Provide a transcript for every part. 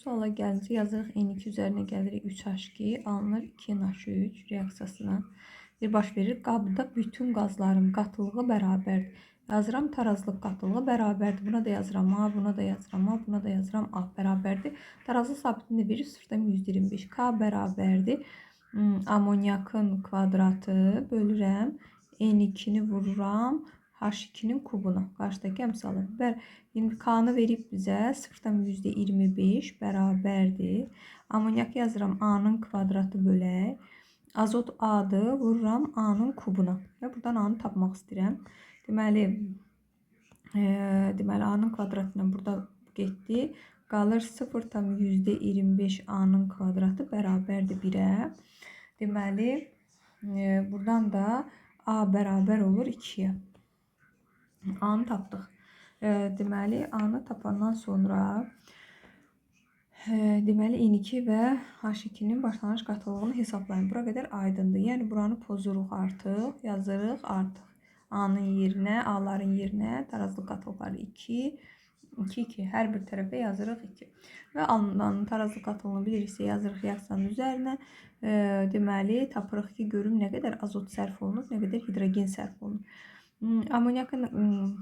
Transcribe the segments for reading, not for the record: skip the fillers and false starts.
Suala gəlincə yazırıq N2 üzərinə gəlirik 3H2 alınır 2NH3 reaksiyasına baş verir. Qabda bütün qazların qatılığı bərabərdir. Yazıram tarazlıq qatılığı bərabərdir. Buna da yazıram A, buna da yazıram A, buna da yazıram A bərabərdir. Tarazlıq sabitini verir 0,125 K bərabərdir. Amonyakın kvadratı bölürəm. N2-ni vururam. H2'nin kubuna. Qarşıdakı əmsalı. Yəni K-nı verib bizə 0,25 bərabərdir. Amonyak yazıram A-nın kvadratı bölək. Azot A-dır. Vururam A-nın kubuna. Və buradan A-nı tapmaq istəyirəm. Deməli A-nın kvadratına burada getdi. Qalır 0,25 A-nın kvadratı bərabərdir 1-ə. Deməli buradan da A bərabər olur 2-yə. A-nı tapdıq. Deməli A-nı tapandan sonra deməli N2 və H2-nin başlanğıc qatılığını hesablayın. Bura qədər aydındır. Yəni buranı pozuruq artıq, yazırıq artıq. A-nın yerinə, A-ların yerinə tarazlıq qatılıqları 2, 2, 2. Hər bir tərəfə yazırıq 2. Və alınan tarazlıq qatılığını biliriksə yazırıq reaksiyanın üzərinə. Deməli tapırıq ki, görüm nə qədər azot sərf olunur, nə qədər hidrogen sərf olunur. Amonyakın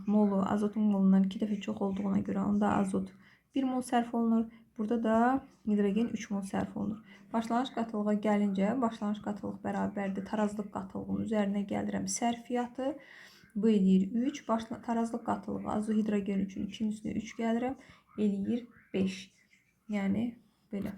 molu azotun molundan 2 dəfə çox olduğuna görə onda azot 1 mol sərf olunur. Burada da hidrogen 3 mol sərf olunur. Başlanğıc qatılığa gəlincə, başlanğıc qatılıq bərabərdir. Tarazlıq qatılığının üzərinə gəlirəm sərfiyyatı. Bu eləyir 3. Tarazlıq qatılığı azohidrogen üçün 2-nin üstünə 3 gəlirəm. Eləyir 5. Yəni belə.